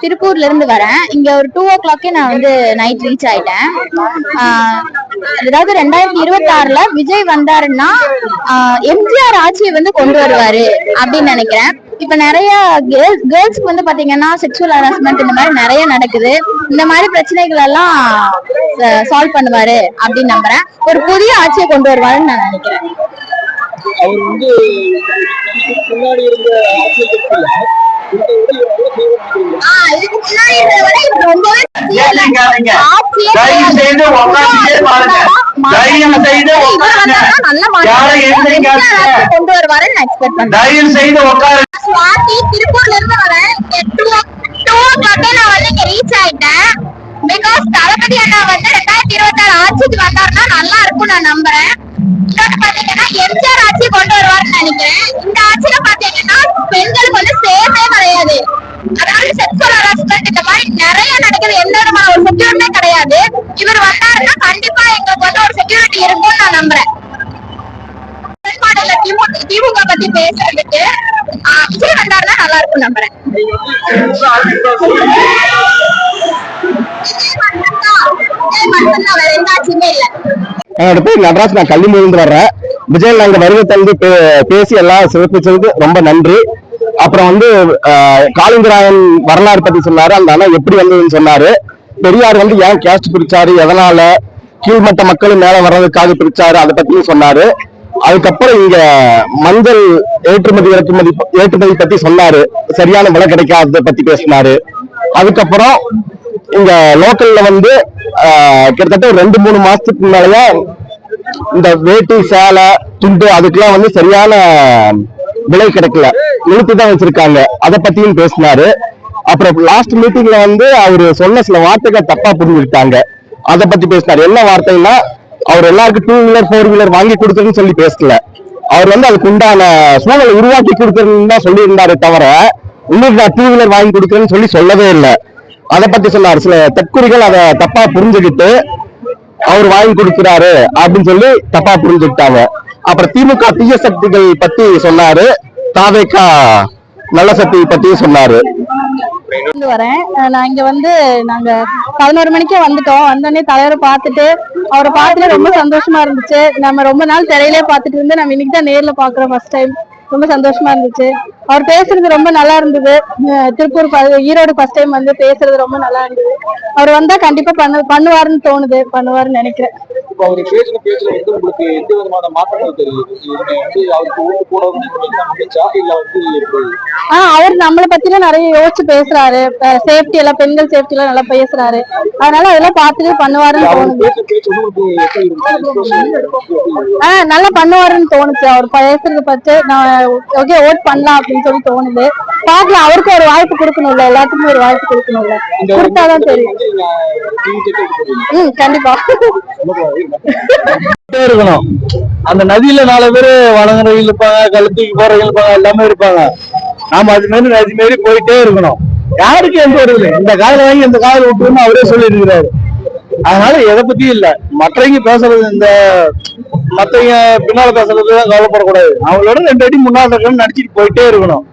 திருப்பூர்ல இருந்து வரேன். இங்க ஒரு 2 o'clock நான் வந்து நைட் ரீச் ஆயிட்டேன். அதாவது 2026ல விஜய் வந்தாருன்னா எம்ஜிஆர் ஆட்சியை வந்து கொண்டு வருவாரு அப்படின்னு நினைக்கிறேன். இப்ப நிறைய கேர்ள்ஸ்க்கு வந்து பாத்தீங்கன்னா செக்ஷுவல் ஹராஸ்மெண்ட் இந்த மாதிரி நிறைய நடக்குது. இந்த மாதிரி பிரச்சனைகள் எல்லாம் சால்வ் பண்ணுவாரு அப்படின்னு நம்புறேன். ஒரு புதிய ஆட்சியை கொண்டு வருவாருன்னு நான் நினைக்கிறேன். அவர் வந்து முன்னாடி இருந்த கொண்டு வருவாருன்னு எக்ஸ்பெக்ட் பண்றேன். திருப்பூர்ல இருந்து வரேன். 2 o'clock நான் வந்து இங்க ரீச் ஆயிட்டேன். பிகாஸ் தளபதி அண்ணா வந்து 2026 ஆட்சிக்கு வந்தாருன்னா நல்லா இருக்கும் நான் நம்புறேன். பாத்தீங்கன்னா எம்ஜிஆர் ஆட்சி கொண்டு வருவாருன்னு நினைக்கிறேன். இந்த ஆட்சியில பாத்தீங்கன்னா பெண்களுக்கு வந்து சேஃபே கிடையாது. அதாவது செக்ஷுவல் ஹராஸ்மெண்ட் இந்த மாதிரி நிறைய நடக்குது. எந்த விதமான ஒரு செக்யூரிட்டியே கிடையாது. இவர் வந்தாருன்னா கண்டிப்பா எங்களுக்கு வந்து ஒரு செக்யூரிட்டி இருக்கும்னு நான் நம்புறேன். திமுக பத்தி பேசுறதுக்கு விஜய் வந்தாருன்னா நல்லா இருக்கும் நம்புறேன். வேற எந்த ஆட்சியுமே இல்ல. என்னோட பேர் நடராஜ். நான் கல்விமொழிந்து வர்றேன். விஜய் நாங்க வருகை தந்து பேசி எல்லாம் சிறப்பிச்சதுக்கு ரொம்ப நன்றி. அப்புறம் வந்து காளிங்கராயன் வரலாறு பத்தி சொன்னாரு. அந்த அண்ணா எப்படி வந்ததுன்னு சொன்னாரு. பெரியார் வந்து ஏன் கேஸ்ட் பிரிச்சாரு, எதனால கீழ்மட்ட மக்களும் மேல வர்றதுக்காக பிரிச்சாரு, அதை பத்தியும் சொன்னாரு. அதுக்கப்புறம் இங்க மஞ்சள் ஏற்றுமதி பத்தி சொன்னாரு. சரியான விலை கிடைக்காததை பத்தி பேசினாரு. அதுக்கப்புறம் இங்க லோக்கல்ல வந்து கிட்டத்தட்ட ஒரு 2-3 மாசத்துக்கு முன்னாலயே இந்த வேட்டி சேலை துண்டு அதுக்கெல்லாம் வந்து சரியான விலை கிடைக்கல, நிறுத்திதான் வச்சிருக்காங்க. அதை பத்தியும் பேசினாரு. அப்புறம் லாஸ்ட் மீட்டிங்ல வந்து அவரு சொன்ன சில வார்த்தைகள் தப்பா புரிஞ்சுக்கிட்டாங்க. அதை பத்தி பேசினாரு. என்ன வார்த்தைன்னா, அவர் எல்லாருக்கும் 2 வீலர் 4 வீலர் வாங்கி கொடுக்குறதுன்னு சொல்லி பேசல. அவர் வந்து அதுக்கு உண்டான சூழலை உருவாக்கி கொடுக்குறதுன்னு தான் சொல்லி இருந்தாரு தவிர உங்களுக்கு நான் 2 வீலர் வாங்கி கொடுக்குறேன்னு சொல்லி சொல்லவே இல்லை. அதை பத்தி சொன்னாரு. சில தற்குறிகள் அதை தப்பா புரிஞ்சுக்கிட்டு அவர் வாங்கி கொடுக்கிறாரு அப்படின்னு சொல்லி தப்பா புரிஞ்சுக்கிட்டாங்க. அப்புறம் திமுக தீய சக்திகள் பத்தி சொன்னாரு. தாவேகா நல்ல சக்தி பத்தியும் சொன்னாரு. வரேன். நான் இங்க வந்து நாங்க 11 மணிக்கே வந்துட்டோம். வந்தோடனே தலைவரை பார்த்துட்டு அவரை பார்த்துட்டு ரொம்ப சந்தோஷமா இருந்துச்சு. நம்ம ரொம்ப நாள் திரையிலே பார்த்துட்டு இருந்து நம்ம இன்னைக்கு தான் நேர்ல பாக்குறோம் ஃபர்ஸ்ட் டைம். ரொம்ப சந்தோஷமா இருந்துச்சு. அவர் பேசுறது ரொம்ப நல்லா இருந்தது. திருப்பூர் ஈரோடு ஃபர்ஸ்ட் டைம் வந்து பேசுறது ரொம்ப நல்லா இருந்தது. அவர் வந்தா கண்டிப்பா பண்ணுவாருன்னு தோணுது. பண்ணுவாருன்னு நினைக்கிறேன். அவர் நம்மளை பத்திலாம் நிறைய யோசிச்சு பேசுறாரு. சேஃப்டி எல்லாம், பெண்கள் சேஃப்டி எல்லாம் நல்லா பேசுறாரு. அதனால அதெல்லாம் பார்த்துட்டு பண்ணுவாருன்னு தோணுது. நல்லா பண்ணுவாருன்னு தோணுச்சு. அவர் பேசுறது பத்தி நான் ஓகே ஓட் பண்ணலாம் அப்படின்னு சொல்லி தோணுது. பாக்கலாம். அவருக்கு ஒரு வாய்ப்பு கொடுக்கணும்ல, எல்லாத்துக்குமே ஒரு வாய்ப்பு கொடுக்கணும்ல. கொடுத்தாதான் தெரியும். கண்டிப்பா இருக்கணும். அந்த நதியில 4 பேரு வணங்குறவங்க இருப்பாங்க, கழுத்துக்கு போறவங்க இருப்பாங்க, எல்லாமே இருப்பாங்க. நாம அது மாதிரி நதி மாரி போயிட்டே இருக்கணும். யாருக்கு எந்த ஒரு இல்லை. இந்த காதல வாங்கி இந்த காதல விட்டுருன்னு அவரே சொல்லி இருக்கிறாரு. அதனால எதை பத்தியும் இல்ல. மற்றவங்க பேசுறது, இந்த மத்தவங்க பின்னால பேசுறது கவலைப்படக்கூடாது. அவங்களோட 2 அடி முன்னாடி நடிச்சுட்டு போயிட்டே இருக்கணும்.